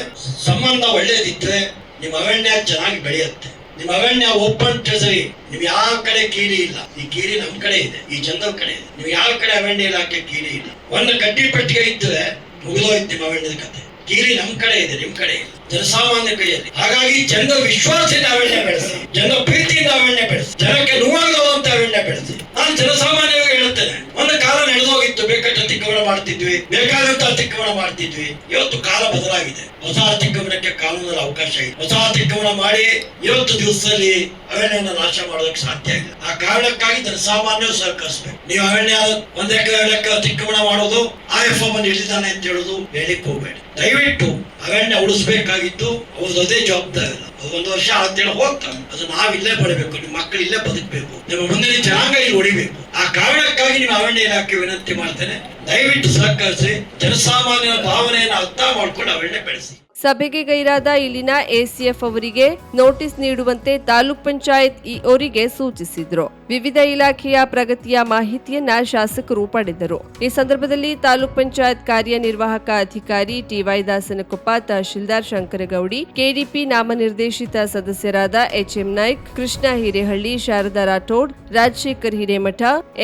ಸಂಬಂಧ ಒಳ್ಳೇದಿದ್ರೆ ನಿಮ್ಮ ಅರಣ್ಯ ಚೆನ್ನಾಗಿ ಬೆಳೆಯುತ್ತೆ. ನಿಮ್ಮ ಅರಣ್ಯ ಓಪನ್ ಟ್ರೆಸರಿ, ನೀವು ಯಾವ ಕಡೆ ಕೀಲಿ ಇಲ್ಲ. ಈ ಕೀಲಿ ನಮ್ ಕಡೆ ಇದೆ, ಈ ಜನರ ಕಡೆ ಇದೆ. ನೀವು ಯಾವ ಕಡೆ ಅರಣ್ಯ ಇಲಾಖೆ ಕೀಲಿ ಇಲ್ಲ. ಒಂದು ಕಡ್ಡಿ ಪೆಟ್ಟಿಗೆ ಇದ್ರೆ ಮುಗಿದೋಯ್ತು ನಿಮ್ಮ ಅರಣ್ಯದ ಕತೆ. ಕೀಲಿ ನಮ್ ಕಡೆ ಇದೆ, ನಿಮ್ ಕಡೆ ಇಲ್ಲ, ಜನಸಾಮಾನ್ಯ ಕೈಯಲ್ಲಿ. ಹಾಗಾಗಿ ಜನರ ವಿಶ್ವಾಸದಿಂದ ಅರಣ್ಯ ಬೆಳೆಸಿ, ಜನರ ಪ್ರೀತಿಯಿಂದ ಅರಣ್ಯ ಬೆಳೆಸಿ, ಜನಕ್ಕೆ ನೋವಾಗುವಂತ ಅರಣ್ಯ ಬೆಳೆಸಿ. ನಾನು ಜನಸಾಮಾನ್ಯವಾಗಿ ಹೇಳುತ್ತೇನೆ, ಒಂದು ಕಾಲ ನಡೆದೋಗಿತ್ತು, ಬೇಕಾದ ಅತಿಕ್ರಮಣ ಮಾಡ್ತಿದ್ವಿ, ಬೇಕಾದಂತ ಅತಿಕ್ರಮಣ ಮಾಡ್ತಿದ್ವಿ. ಇವತ್ತು ಕಾಲ ಬದಲಾಗಿದೆ. ಹೊಸ ಅತಿಕ್ರಮಣಕ್ಕೆ ಕಾನೂನಲ್ಲಿ ಅವಕಾಶ ಇದೆ. ಹೊಸ ಅತಿಕ್ರಮಣ ಮಾಡಿ 20 ದಿವಸದಲ್ಲಿ ಅರಣ್ಯವನ್ನು ನಾಶ ಮಾಡೋದಕ್ಕೆ ಸಾಧ್ಯ ಇಲ್ಲ. ಆ ಕಾರಣಕ್ಕಾಗಿ ಜನಸಾಮಾನ್ಯರು ಸಹಕರಿಸಬೇಕು. ನೀವು ಅರಣ್ಯ 1 ಎಕರೆ 2 ಎಕರೆ ಅತಿಕ್ರಮಣ ಮಾಡೋದು, IFO ಬಂದು ಹಿಡಿದಾನೆ ಅಂತ ಹೇಳುದು ಹೇಳಿಕ್ ಹೋಗ್ಬೇಡಿ. ದಯವಿಟ್ಟು ಅರಣ್ಯ ಉಳಿಸಬೇಕಾಗಿದ್ದು ಅವ್ರದ್ದು ಅದೇ ಜವಾಬ್ದಾರಿ ಇಲ್ಲ. 1 ವರ್ಷ ಅಂತೇಳಿ ಹೋಗ್ತಾನೆ, ಅದು ನಾವಿಲ್ಲೇ ಪಡಬೇಕು, ನಿಮ್ಮ ಮಕ್ಕಳು ಇಲ್ಲೇ ಬದುಕಬೇಕು, ನಿಮ್ಮ ಮುಂದಿನ ಜನಾಂಗ ಇಲ್ಲಿ ಹೊಡಿಬೇಕು. ಆ ಕಾರಣಕ್ಕಾಗಿ ನೀವು ಅರಣ್ಯ ಇಲಾಖೆ ವಿನಂತಿ ಮಾಡ್ತೇನೆ, ದಯವಿಟ್ಟು ಸಹಕರಿಸಿ, ಜನಸಾಮಾನ್ಯರ ಭಾವನೆಯನ್ನು ಅರ್ಥ ಮಾಡ್ಕೊಂಡು ಅರಣ್ಯ ಬೆಳೆಸಿ. ಸಭೆಗೆ ಗೈರಾದ ಇಲ್ಲಿನ ACF ಅವರಿಗೆ ನೋಟಿಸ್ ನೀಡುವಂತೆ ತಾಲೂಕ್ ಪಂಚಾಯತ್ ಅವರಿಗೆ ಸೂಚಿಸಿದ್ರು. ವಿವಿಧ ಇಲಾಖೆಯ ಪ್ರಗತಿಯ ಮಾಹಿತಿಯನ್ನ ಶಾಸಕರು ಪಡೆದರು. ಈ ಸಂದರ್ಭದಲ್ಲಿ ತಾಲೂಕ್ ಪಂಚಾಯತ್ ಕಾರ್ಯನಿರ್ವಾಹಕ ಅಧಿಕಾರಿ TY ದಾಸನಕೊಪ್ಪ, ತಹಶೀಲ್ದಾರ್ ಶಂಕರಗೌಡಿ, KDP ನಾಮನಿರ್ದೇಶಿತ ಸದಸ್ಯರಾದ HM ನಾಯ್ಕ್, ಕೃಷ್ಣ ಹಿರೇಹಳ್ಳಿ, ಶಾರದಾ ರಾಠೋಡ್, ರಾಜಶೇಖರ್ ಹಿರೇಮಠ,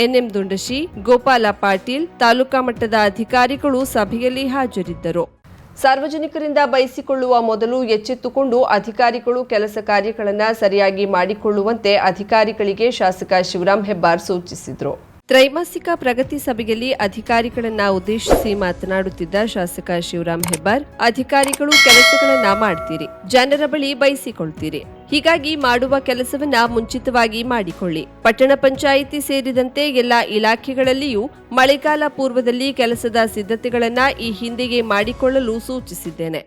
NM ದುಂಡಶಿ, ಗೋಪಾಲ ಪಾಟೀಲ್, ತಾಲೂಕಾ ಮಟ್ಟದ ಅಧಿಕಾರಿಗಳು ಸಭೆಯಲ್ಲಿ ಹಾಜರಿದ್ದರು. ಸಾರ್ವಜನಿಕರಿಂದ ಬಯಸಿಕೊಳ್ಳುವ ಮೊದಲು ಎಚ್ಚೆತ್ತುಕೊಂಡು ಅಧಿಕಾರಿಗಳು ಕೆಲಸ ಕಾರ್ಯಗಳನ್ನು ಸರಿಯಾಗಿ ಮಾಡಿಕೊಳ್ಳುವಂತೆ ಅಧಿಕಾರಿಗಳಿಗೆ ಶಾಸಕ ಶಿವರಾಮ್ ಹೆಬ್ಬಾರ್ ಸೂಚಿಸಿದರು. ತ್ರೈಮಾಸಿಕ ಪ್ರಗತಿ ಸಭೆಯಲ್ಲಿ ಅಧಿಕಾರಿಗಳನ್ನ ಉದ್ದೇಶಿಸಿ ಮಾತನಾಡುತ್ತಿದ್ದ ಶಾಸಕ ಶಿವರಾಮ್ ಹೆಬ್ಬಾರ್, ಅಧಿಕಾರಿಗಳು ಕೆಲಸಗಳನ್ನ ಮಾಡ್ತೀರಿ, ಜನರ ಬಳಿ ಬಯಸಿಕೊಳ್ತೀರಿ. ಹೀಗಾಗಿ ಮಾಡುವ ಕೆಲಸವನ್ನ ಮುಂಚಿತವಾಗಿ ಮಾಡಿಕೊಳ್ಳಿ. ಪಟ್ಟಣ ಪಂಚಾಯಿತಿ ಸೇರಿದಂತೆ ಎಲ್ಲ ಇಲಾಖೆಗಳಲ್ಲಿಯೂ ಮಳೆಗಾಲ ಪೂರ್ವದಲ್ಲಿ ಕೆಲಸದ ಸಿದ್ಧತೆಗಳನ್ನ ಈ ಹಿಂದೆಯೇ ಮಾಡಿಕೊಳ್ಳಲು ಸೂಚಿಸಿದ್ದೇನೆ.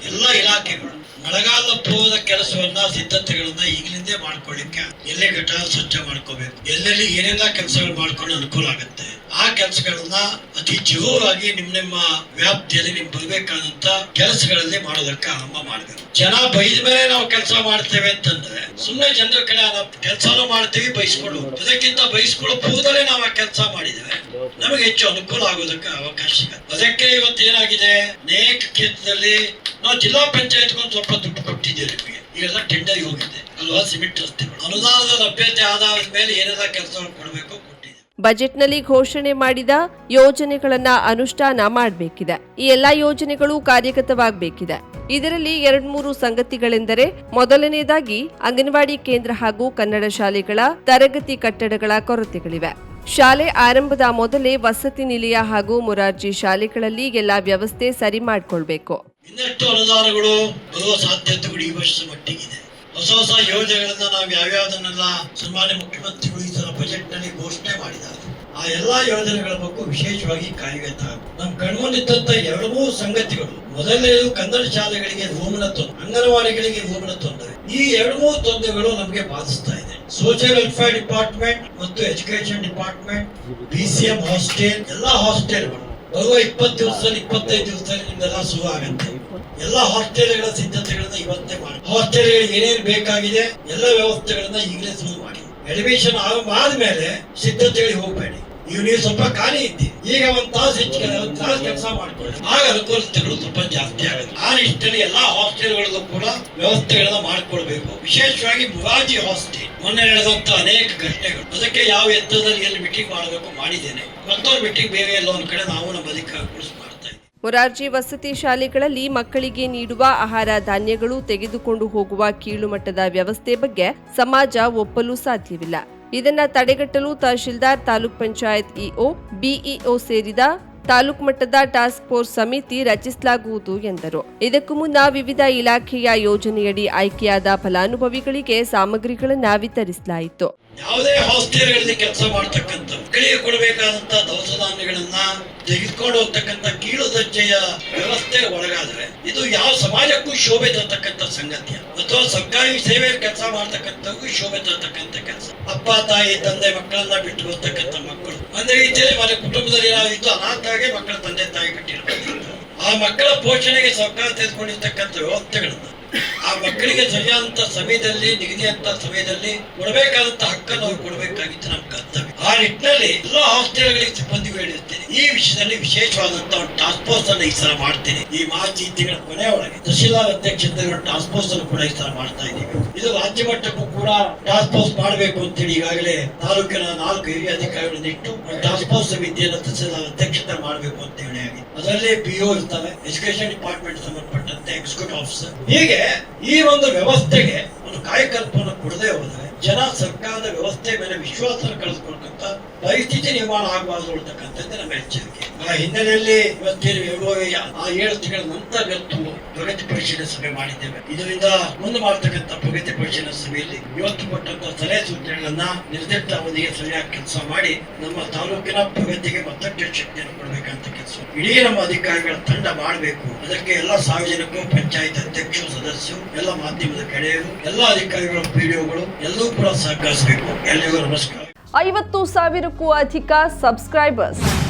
ಎಲ್ಲ ಇಲಾಖೆಗಳು ಮಳೆಗಾಲ ಪೂರ್ವದ ಕೆಲಸವನ್ನ ಸಿದ್ಧತೆಗಳನ್ನ ಈಗಲಿಂದೇ ಮಾಡ್ಕೊಳ್ಳಿಕ್ಕೆ ಎಲ್ಲೇ ಘಟ ಸ್ವಚ್ಛ ಮಾಡ್ಕೋಬೇಕು, ಎಲ್ಲೆಲ್ಲಿ ಏನೆಲ್ಲ ಕೆಲಸಗಳು ಮಾಡ್ಕೊಂಡು ಅನುಕೂಲ ಆಗುತ್ತೆ ಆ ಕೆಲಸಗಳನ್ನ ಅತಿ ಜೋರಾಗಿ ನಿಮ್ಮ ವ್ಯಾಪ್ತಿಯಲ್ಲಿ ನಿಮ್ ಬರ್ಬೇಕಾದಂತ ಕೆಲಸಗಳಲ್ಲಿ ಮಾಡೋದಕ್ಕೆ ಆರಂಭ ಮಾಡಬೇಕು. ಜನ ಬೈದ ಮೇಲೆ ನಾವು ಕೆಲಸ ಮಾಡ್ತೇವೆ ಅಂತಂದ್ರೆ ಸುಮ್ಮನೆ ಜನರ ಕಡೆ ನಾವು ಕೆಲಸನೂ ಮಾಡ್ತೀವಿ, ಬಯಸ್ಕೊಂಡು ಅದಕ್ಕಿಂತ ಬಯಸ್ಕೊಳ್ಳೋ ಪೂರ್ವದಲ್ಲೇ ನಾವು ಆ ಕೆಲಸ ಮಾಡಿದ್ರೆ ನಮಗೆ ಹೆಚ್ಚು ಅನುಕೂಲ ಆಗೋದಕ್ಕೆ ಅವಕಾಶ ಇದೆ. ಅದಕ್ಕೆ ಇವತ್ತು ಏನಾಗಿದೆ, ಅನೇಕ ಕ್ಷೇತ್ರದಲ್ಲಿ ನಾವು ಜಿಲ್ಲಾ ಪಂಚಾಯತ್ ಸ್ವಲ್ಪ ದುಡ್ಡು ಕೊಟ್ಟಿದ್ದೇವೆ. ಈಗೆಲ್ಲ ಟೆಂಡರ್ ಹೋಗಿದೆ ಅಲ್ವಾ, ಸಿಮೆಂಟ್ ರಸ್ತೆಗಳು ಅನುದಾನದ ಲಭ್ಯತೆ ಆಧಾರದ ಮೇಲೆ ಏನೆಲ್ಲ ಕೆಲಸಗಳು ಕೊಡಬೇಕು ಕೊಟ್ಟಿದೆ. ಬಜೆಟ್ನಲ್ಲಿ ಘೋಷಣೆ ಮಾಡಿದ ಯೋಜನೆಗಳನ್ನ ಅನುಷ್ಠಾನ ಮಾಡಬೇಕಿದೆ. ಈ ಎಲ್ಲಾ ಯೋಜನೆಗಳು ಕಾರ್ಯಗತವಾಗಬೇಕಿದೆ. ಇದರಲ್ಲಿ 2-3 ಸಂಗತಿಗಳೆಂದರೆ, ಮೊದಲನೇದಾಗಿ ಅಂಗನವಾಡಿ ಕೇಂದ್ರ ಹಾಗೂ ಕನ್ನಡ ಶಾಲೆಗಳ ತರಗತಿ ಕಟ್ಟಡಗಳ ಕೊರತೆಗಳಿವೆ. ಶಾಲೆ ಆರಂಭದ ಮೊದಲೇ ವಸತಿ ನಿಲಯ ಹಾಗೂ ಮೊರಾರ್ಜಿ ಶಾಲೆಗಳಲ್ಲಿ ಎಲ್ಲಾ ವ್ಯವಸ್ಥೆ ಸರಿ ಮಾಡಿಕೊಳ್ಬೇಕು. ಇನ್ನಷ್ಟು ಅನುದಾನಗಳು ಬರುವ ಸಾಧ್ಯತೆಗಳು ಈ ವರ್ಷದ ಮಟ್ಟಿಗಿದೆ. ಹೊಸ ಯೋಜನೆಗಳನ್ನ ನಾವು ಯಾವ್ಯಾವುದನ್ನೆಲ್ಲ ಸನ್ಮಾನ್ಯ ಮುಖ್ಯಮಂತ್ರಿಗಳು ಈ ಸಲ ಬಜೆಟ್ ನಲ್ಲಿ ಘೋಷಣೆ ಮಾಡಿದ್ದಾರೆ. ಆ ಎಲ್ಲಾ ಯೋಜನೆಗಳ ಬಗ್ಗೆ ವಿಶೇಷವಾಗಿ ಕಾರ್ಯಗತ ನಮ್ಮ ಕಣ್ಮುಂದಿದ್ದಂತ 2-3 ಸಂಗತಿಗಳು. ಮೊದಲನೇದು ಕನ್ನಡ ಶಾಲೆಗಳಿಗೆ ರೂಮಿನ ತೊಂದರೆ, ಅಂಗನವಾಡಿಗಳಿಗೆ ರೂಮಿನ ತೊಂದರೆ. ಈ 2-3 ತೊಂದರೆಗಳು ನಮಗೆ ಬಾಧಿಸ್ತಾ ಇದೆ. ಸೋಷಿಯಲ್ ವೆಲ್ಫೇರ್ ಡಿಪಾರ್ಟ್ಮೆಂಟ್ ಮತ್ತು ಎಜುಕೇಶನ್ ಡಿಪಾರ್ಟ್ಮೆಂಟ್, BCM ಹಾಸ್ಟೆಲ್, ಎಲ್ಲಾ ಹಾಸ್ಟೆಲ್ಗಳು ಬರುವ 20 ದಿವಸದಲ್ಲಿ 25 ದಿವಸದಲ್ಲಿ ನಿಮ್ದೆಲ್ಲ ಶುರು ಆಗುತ್ತೆ. ಎಲ್ಲ ಹಾಸ್ಟೆಲ್ಗಳ ಸಿದ್ಧತೆಗಳನ್ನ ಇವತ್ತೇ ಮಾಡಿ, ಹಾಸ್ಟೆಲ್ಗಳಿಗೆ ಏನೇನು ಬೇಕಾಗಿದೆ ಎಲ್ಲ ವ್ಯವಸ್ಥೆಗಳನ್ನ ಈಗಲೇ ಶುರು ಮಾಡಿ. ಅಡ್ಮಿಷನ್ ಆದ್ಮೇಲೆ ಸಿದ್ಧತೆಗಳಿಗೆ ಹೋಗ್ಬೇಡಿ. ನೀವು ಸ್ವಲ್ಪ ಖಾಲಿ ಇದ್ದೀರಿ, ಈಗ 1 ತಾಸು ಹೆಚ್ಚು ಕೆಲಸ ಮಾಡ್ಕೊಳ್ಳಿ, ಆಗ ಅನುಕೂಲತೆಗಳು ಸ್ವಲ್ಪ ಜಾಸ್ತಿ ಆಗುತ್ತೆ. ಆ ನಿಟ್ಟಿನಲ್ಲಿ ಎಲ್ಲಾ ಹಾಸ್ಟೆಲ್ಗಳಲ್ಲೂ ಕೂಡ ವ್ಯವಸ್ಥೆಗಳನ್ನ ಮಾಡಿಕೊಡ್ಬೇಕು. ವಿಶೇಷವಾಗಿ ಮುರಾರ್ಜಿ ಹಾಸ್ಟೆಲ್ ಮೊನ್ನೆ ನಡೆದಂತ ಅನೇಕ ಘಟನೆಗಳು, ಅದಕ್ಕೆ ಯಾವ ಎತ್ತರದಲ್ಲಿ ಎಲ್ಲಿ ಮೀಟಿಂಗ್ ಮಾಡಬೇಕು ಮಾಡಿದ್ದೇನೆ. ಮತ್ತೊಂದು ಮೀಟಿಂಗ್ ಬೇರೆ ಎಲ್ಲ ಒಂದ್ ಕಡೆ ನಾವು ನಮ್ಮ ಅಧಿಕಾರಿಗಳು ಮಾಡ್ತಾ ಇದ್ದೀವಿ. ಮೊರಾರ್ಜಿ ವಸತಿ ಶಾಲೆಗಳಲ್ಲಿ ಮಕ್ಕಳಿಗೆ ನೀಡುವ ಆಹಾರ ಧಾನ್ಯಗಳು ತೆಗೆದುಕೊಂಡು ಹೋಗುವ ಕೀಳುಮಟ್ಟದ ವ್ಯವಸ್ಥೆ ಬಗ್ಗೆ ಸಮಾಜ ಒಪ್ಪಲು ಸಾಧ್ಯವಿಲ್ಲ. ಇದನ್ನ ತಡೆಗಟ್ಟಲು ತಹಶೀಲ್ದಾರ್, ತಾಲೂಕ್ ಪಂಚಾಯತ್ ಇಒ, ಬಿಇಒ ಸೇರಿದ ತಾಲೂಕು ಮಟ್ಟದ ಟಾಸ್ಕ್ ಫೋರ್ಸ್ ಸಮಿತಿ ರಚಿಸಲಾಗುವುದು ಎಂದರು. ಇದಕ್ಕೂ ಮುನ್ನ ವಿವಿಧ ಇಲಾಖೆಯ ಯೋಜನೆಯಡಿ ಆಯ್ಕೆಯಾದ ಫಲಾನುಭವಿಗಳಿಗೆ ಸಾಮಗ್ರಿಗಳನ್ನು ವಿತರಿಸಲಾಯಿತು. ಯಾವುದೇ ಹಾಸ್ಟೆಲ್ಗಳಲ್ಲಿ ಕೆಲಸ ಮಾಡ್ತಕ್ಕಂಥ ಮಕ್ಕಳಿಗೆ ಕೊಡಬೇಕಾದಂತ ದವಸ ಧಾನ್ಯಗಳನ್ನ ತೆಗೆದುಕೊಂಡು ಹೋಗ್ತಕ್ಕಂಥ ಕೀಳು ದರ್ಜೆಯ ವ್ಯವಸ್ಥೆ ಒಳಗಾದ್ರೆ ಇದು ಯಾವ ಸಮಾಜಕ್ಕೂ ಶೋಭೆ ತರ್ತಕ್ಕಂಥ ಸಂಗತಿಯ, ಅಥವಾ ಸರ್ಕಾರಿ ಸೇವೆ ಕೆಲಸ ಮಾಡ್ತಕ್ಕಂಥವ್ರಿಗೂ ಶೋಭೆ ತರ್ತಕ್ಕಂಥ ಕೆಲಸ. ಅಪ್ಪ ತಾಯಿ ತಂದೆ ಮಕ್ಕಳನ್ನ ಬಿಟ್ಟು ಹೋಗ್ತಕ್ಕಂಥ ಮಕ್ಕಳು ಒಂದೇ ರೀತಿಯಲ್ಲಿ ಮನೆ ಕುಟುಂಬದಲ್ಲಿ ಏನಾಗಿತ್ತು ಅನಾಥಾಗೆ ಮಕ್ಕಳ ತಂದೆ ತಾಯಿ ಬಿಟ್ಟಿರ್ಬೇಕು. ಆ ಮಕ್ಕಳ ಪೋಷಣೆಗೆ ಸರ್ಕಾರ ತೆಗೆದುಕೊಂಡಿರ್ತಕ್ಕಂಥ ವ್ಯವಸ್ಥೆಗಳನ್ನ ಆ ಮಕ್ಕಳಿಗೆ ಸರಿಯಾದಂತ ಸಮಯದಲ್ಲಿ ನಿಗದಿಯಂತ ಸಮಯದಲ್ಲಿ ಕೊಡಬೇಕಾದಂತ ಹಕ್ಕನ್ನು ಅವ್ರು ಕೊಡಬೇಕಾಗಿತ್ತು ನಮ್ಮ ಕರ್ತವ್ಯ. ಆ ನಿಟ್ಟಿನಲ್ಲಿ ಎಲ್ಲ ಹಾಸ್ಟೆಲ್ಗಳಿಗೆ ಸಿಬ್ಬಂದಿಗಳು ಹೇಳಿರ್ತೇನೆ, ಈ ವಿಷಯದಲ್ಲಿ ವಿಶೇಷವಾದಂತ ಒಂದು ಟಾಸ್ಕ್ ಫೋರ್ಸ್ ಅನ್ನು ಈ ಸಲ ಮಾಡ್ತೇನೆ. ಈ ಮಾರ್ಚ್ ತಿಂಗಳ ಕೊನೆ ಒಳಗೆ ತಹಶೀಲ್ದಾರ್ ಅಧ್ಯಕ್ಷತೆಯ ಟಾಸ್ಕ್ ಫೋರ್ಸ್ ಅನ್ನು ಕೂಡ ಈ ಸಲ ಮಾಡ್ತಾ ಇದ್ದೀವಿ. ಇದು ರಾಜ್ಯ ಮಟ್ಟಕ್ಕೂ ಕೂಡ ಟಾಸ್ಕ್ ಫೋರ್ಸ್ ಮಾಡಬೇಕು ಅಂತೇಳಿ ಈಗಾಗಲೇ ತಾಲೂಕಿನ 4 ಹಿರಿಯ ಅಧಿಕಾರಿಗಳನ್ನು ಇಟ್ಟು ಟಾಸ್ಕ್ ಫೋರ್ಸ್ ಸಮಿತಿಯನ್ನು ತಹಶೀಲ್ದಾರ್ ಅಧ್ಯಕ್ಷತೆ ಮಾಡಬೇಕು ಅಂತ ಹೇಳಿ ಆಗಿದೆ. ಅದರಲ್ಲಿ ಪಿಒ ಇರ್ತಾರೆ, ಎಜುಕೇಶನ್ ಡಿಪಾರ್ಟ್ಮೆಂಟ್ ಸಂಬಂಧಪಟ್ಟಂತೆ ಎಕ್ಸಿಕ್ಯೂಟಿವ್ ಆಫೀಸರ್. ಹೀಗೆ ಈ ಒಂದು ವ್ಯವಸ್ಥೆಗೆ ಒಂದು ಕಾಯಕಲ್ಪವನ್ನು ಕೊಡದೆ ಹೋದರೆ ಜನ ಸರ್ಕಾರದ ವ್ಯವಸ್ಥೆ ಮೇಲೆ ವಿಶ್ವಾಸ ಕಳೆದುಕೊಳ್ಳತಕ್ಕಂಥ ಪರಿಸ್ಥಿತಿ ನಿರ್ಮಾಣ ಆಗಬಾರದು ಅಂತಕ್ಕಂಥದ್ದು ನಮ್ಮ ಎಚ್ಚರಿಕೆ. ಆ ಹಿನ್ನೆಲೆಯಲ್ಲಿ ಇವತ್ತೇನು ಆ 7 ತಿಂಗಳ ನಂತರ ಪ್ರಗತಿ ಪರಿಶೀಲನೆ ಸಭೆ ಮಾಡಿದ್ದೇವೆ. ಇದರಿಂದ ಮುಂದೆ ಮಾಡತಕ್ಕಂಥ ಪ್ರಗತಿ ಪರಿಶೀಲನೆ ಸಭೆಯಲ್ಲಿ ಇವತ್ತು ಕೊಟ್ಟಂತ ಸಲಹೆ ಸೂಚನೆಗಳನ್ನ ನಿರ್ದಿಷ್ಟ ಅವಧಿಗೆ ಸರಿಯಾಗಿ ಕೆಲಸ ಮಾಡಿ ನಮ್ಮ ತಾಲೂಕಿನ ಪ್ರಗತಿಗೆ ಮತ್ತಷ್ಟು ಶಕ್ತಿಯನ್ನು ಕೊಡಬೇಕಂತ ಕೆಲಸ ಇಡೀ ನಮ್ಮ ಅಧಿಕಾರಿಗಳ ತಂಡ ಮಾಡಬೇಕು. ಅದಕ್ಕೆ ಎಲ್ಲ ಸಾರ್ವಜನಿಕರು, ಪಂಚಾಯತ್ ಅಧ್ಯಕ್ಷರು, ಸದಸ್ಯರು, ಎಲ್ಲ ಮಾಧ್ಯಮದ ಗೆಳೆಯರು, ಎಲ್ಲ ಅಧಿಕಾರಿಗಳು, ಪಿಡಿಒಗಳು ಎಲ್ಲರೂ ಕೂಡ ಸಹಕರಿಸಬೇಕು. ಎಲ್ಲರಿಗೂ ನಮಸ್ಕಾರ. 50,000ಕ್ಕೂ ಅಧಿಕ ಸಬ್ಸ್ಕ್ರೈಬರ್ಸ್,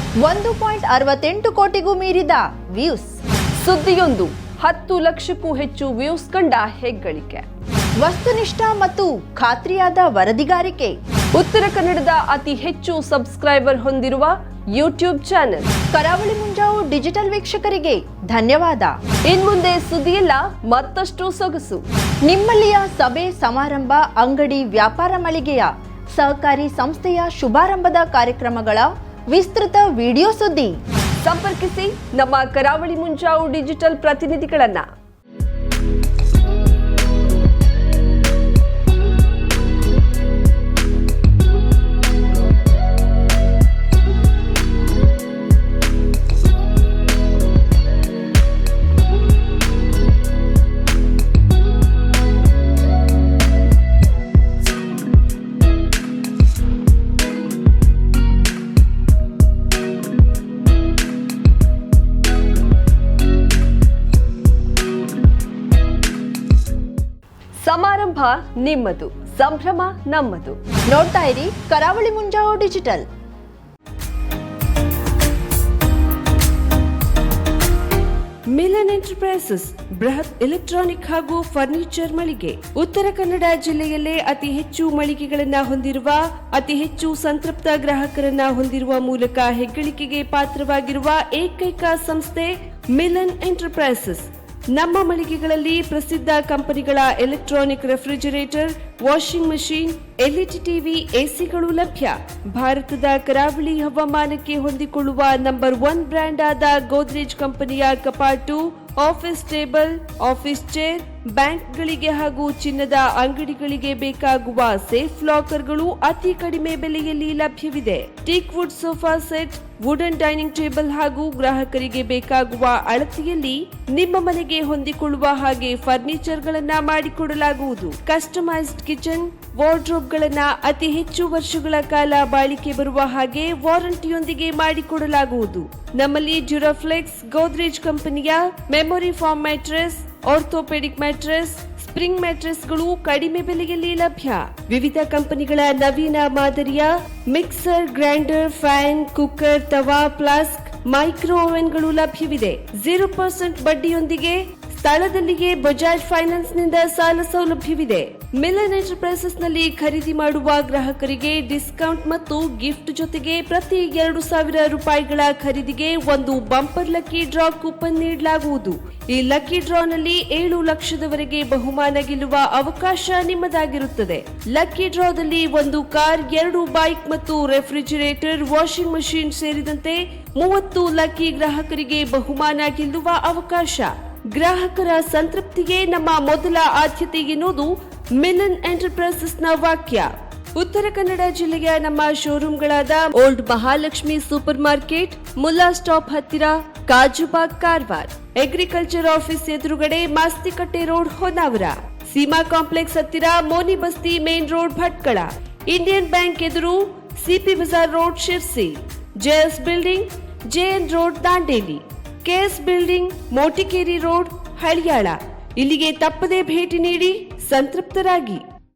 1.68 ಕೋಟಿಗೂ ಮೀರಿದ ವ್ಯೂಸ್, ಸುದ್ದಿಯೊಂದು 10 ಲಕ್ಷಕ್ಕೂ ಹೆಚ್ಚು ವ್ಯೂಸ್ ಕಂಡ ಹೆಗ್ಗಳಿಕೆ, ವಸ್ತುನಿಷ್ಠ ಮತ್ತು ಖಾತ್ರಿಯಾದ ವರದಿಗಾರಿಕೆ, ಉತ್ತರ ಕನ್ನಡದ ಅತಿ ಹೆಚ್ಚು ಸಬ್ಸ್ಕ್ರೈಬರ್ ಹೊಂದಿರುವ ಯೂಟ್ಯೂಬ್ ಚಾನೆಲ್ ಕರಾವಳಿ ಮುಂಜಾವು ಡಿಜಿಟಲ್ ವೀಕ್ಷಕರಿಗೆ ಧನ್ಯವಾದ. ಇನ್ಮುಂದೆ ಸುದ್ದಿಯಲ್ಲ ಮತ್ತಷ್ಟು ಸೊಗಸು. ನಿಮ್ಮಲ್ಲಿಯ ಸಭೆ ಸಮಾರಂಭ, ಅಂಗಡಿ ವ್ಯಾಪಾರ ಮಳಿಗೆಯ ಸಹಕಾರಿ ಸಂಸ್ಥೆಯ ಶುಭಾರಂಭದ ಕಾರ್ಯಕ್ರಮಗಳ ವಿಸ್ತೃತ ವಿಡಿಯೋ ಸುದ್ದಿ ಸಂಪರ್ಕಿಸಿ ನಮ್ಮ ಕರಾವಳಿ ಮುಂಜಾವು ಡಿಜಿಟಲ್ ಪ್ರತಿನಿಧಿಗಳನ್ನ. ಸಮಾರಂಭ ನಿಮ್ಮದು, ಸಂಭ್ರಮ ನಮ್ಮದು. ನೋಡ್ತಾ ಇರಿ ಕರಾವಳಿ ಮುಂಜಾವು ಡಿಜಿಟಲ್. ಮಿಲನ್ ಎಂಟರ್ಪ್ರೈಸಸ್ ಬೃಹತ್ ಎಲೆಕ್ಟ್ರಾನಿಕ್ ಹಾಗೂ ಫರ್ನಿಚರ್ ಮಳಿಗೆ. ಉತ್ತರ ಕನ್ನಡ ಜಿಲ್ಲೆಯಲ್ಲೇ ಅತಿ ಹೆಚ್ಚು ಮಳಿಗೆಗಳನ್ನ ಹೊಂದಿರುವ, ಅತಿ ಹೆಚ್ಚು ಸಂತೃಪ್ತ ಗ್ರಾಹಕರನ್ನ ಹೊಂದಿರುವ ಮೂಲಕ ಹೆಗ್ಗಳಿಕೆಗೆ ಪಾತ್ರವಾಗಿರುವ ಏಕೈಕ ಸಂಸ್ಥೆ ಮಿಲನ್ ಎಂಟರ್ಪ್ರೈಸಸ್. ನಮ್ಮ ಮಳಿಗೆಗಳಲ್ಲಿ ಪ್ರಸಿದ್ಧ ಕಂಪನಿಗಳ electronic refrigerator, washing machine, LED TV, ಎಸಿಗಳು ಲಭ್ಯ. ಭಾರತದ ಕರಾವಳಿ ಹವಾಮಾನಕ್ಕೆ ಹೊಂದಿಕೊಳ್ಳುವ ನಂಬರ್ 1 ಬ್ರ್ಯಾಂಡ್ ಆದ ಗೋದ್ರೇಜ್ ಕಂಪನಿಯ ಕಪಾಟು, ಆಫೀಸ್ ಟೇಬಲ್, ಆಫೀಸ್ ಚೇರ್, ಬ್ಯಾಂಕ್ಗಳಿಗೆ ಹಾಗೂ ಚಿನ್ನದ ಅಂಗಡಿಗಳಿಗೆ ಬೇಕಾಗುವ ಸೇಫ್ ಲಾಕರ್ಗಳು ಅತಿ ಕಡಿಮೆ ಬೆಲೆಯಲ್ಲಿ ಲಭ್ಯವಿದೆ. Teak wood sofa set, wooden dining table ಹಾಗೂ ಗ್ರಾಹಕರಿಗೆ ಬೇಕಾಗುವ ಅಳತೆಯಲ್ಲಿ ನಿಮ್ಮ ಮನೆಗೆ ಹೊಂದಿಕೊಳ್ಳುವ ಹಾಗೆ ಫರ್ನಿಚರ್ ಗಳನ್ನ ಮಾಡಿಕೊಡಲಾಗುವುದು. ಕಸ್ಟಮೈಸ್ಡ್ ಕಿಚನ್, ವಾರ್ಡ್ರೋಬ್ ಗಳನ್ನ ಅತಿ ಹೆಚ್ಚು ವರ್ಷಗಳ ಕಾಲ ಬಾಳಿಕೆ ಬರುವ ಹಾಗೆ ವಾರಂಟಿಯೊಂದಿಗೆ ಮಾಡಿಕೊಡಲಾಗುವುದು. ನಮ್ಮಲ್ಲಿ ಡ್ಯೂರಾಫ್ಲೆಕ್ಸ್, ಗೋದ್ರೇಜ್ ಕಂಪನಿಯ memory foam mattress, orthopedic mattress, spring ಮ್ಯಾಟ್ರೆಸ್ಗಳು ಕಡಿಮೆ ಬೆಲೆಯಲ್ಲಿ ಲಭ್ಯ. ವಿವಿಧ ಕಂಪನಿಗಳ ನವೀನ ಮಾದರಿಯ ಮಿಕ್ಸರ್, ಗ್ರೈಂಡರ್, ಫ್ಯಾನ್, ಕುಕ್ಕರ್, ತವಾ, ಫ್ಲಾಸ್ಕ್, ಮೈಕ್ರೋ ಓವೆನ್ಗಳು ಲಭ್ಯವಿದೆ. 0% ಬಡ್ಡಿಯೊಂದಿಗೆ ಸ್ಥಳದಲ್ಲಿಯೇ ಬಜಾಜ್ ಫೈನಾನ್ಸ್ ನಿಂದ ಸಾಲ ಸೌಲಭ್ಯವಿದೆ. ಮಿಲನ್ ಎಂಟರ್ಪ್ರೈಸಸ್ನಲ್ಲಿ ಖರೀದಿ ಮಾಡುವ ಗ್ರಾಹಕರಿಗೆ ಡಿಸ್ಕೌಂಟ್ ಮತ್ತು ಗಿಫ್ಟ್ ಜೊತೆಗೆ ಪ್ರತಿ 2,000 ರೂಪಾಯಿಗಳ ಖರೀದಿಗೆ ಒಂದು ಬಂಪರ್ ಲಕ್ಕಿ ಡ್ರಾ ಕೂಪನ್ ನೀಡಲಾಗುವುದು. ಈ ಲಕ್ಕಿ ಡ್ರಾನಲ್ಲಿ 7 ಲಕ್ಷದವರೆಗೆ ಬಹುಮಾನ ಗೆಲ್ಲುವ ಅವಕಾಶ ನಿಮ್ಮದಾಗಿರುತ್ತದೆ. ಲಕ್ಕಿ ಡ್ರಾದಲ್ಲಿ 1 ಕಾರ್, 2 ಬೈಕ್ ಮತ್ತು ರೆಫ್ರಿಜಿರೇಟರ್, ವಾಷಿಂಗ್ ಮಷಿನ್ ಸೇರಿದಂತೆ 30 ಲಕ್ಕಿ ಗ್ರಾಹಕರಿಗೆ ಬಹುಮಾನ ಗೆಲ್ಲುವ ಅವಕಾಶ. ಗ್ರಾಹಕರ ಸಂತೃಪ್ತಿಗೆ ನಮ್ಮ ಮೊದಲ ಆದ್ಯತೆ ಎನ್ನುವುದು ಮಿಲನ್ ಎಂಟರ್ಪ್ರೈಸಸ್ನ ವಾಕ್ಯ. ಉತ್ತರ ಕನ್ನಡ ಜಿಲ್ಲೆಯ ನಮ್ಮ ಶೋರೂಮ್ಗಳಾದ old Mahalakshmi super market, Mulla stop ಹತ್ತಿರ, ಕಾಜುಬಾಗ್ ಕಾರವಾರ, ಅಗ್ರಿಕಲ್ಚರ್ ಆಫೀಸ್ ಎದುರುಗಡೆ ಮಾಸ್ತಿಕಟ್ಟೆ ರೋಡ್ ಹೊನ್ನಾವರ, ಸೀಮಾ ಕಾಂಪ್ಲೆಕ್ಸ್ ಹತ್ತಿರ Moni Basti main road Bhatkal, Indian bank ಎದುರು CP Bazar road Sirsi, JS building JN road Dandeli, KS building Motikeri road Haliyal. ಇಲ್ಲಿಗೆ ತಪ್ಪದೇ ಭೇಟಿ ನೀಡಿ ಸಂತೃಪ್ತರಾಗಿ.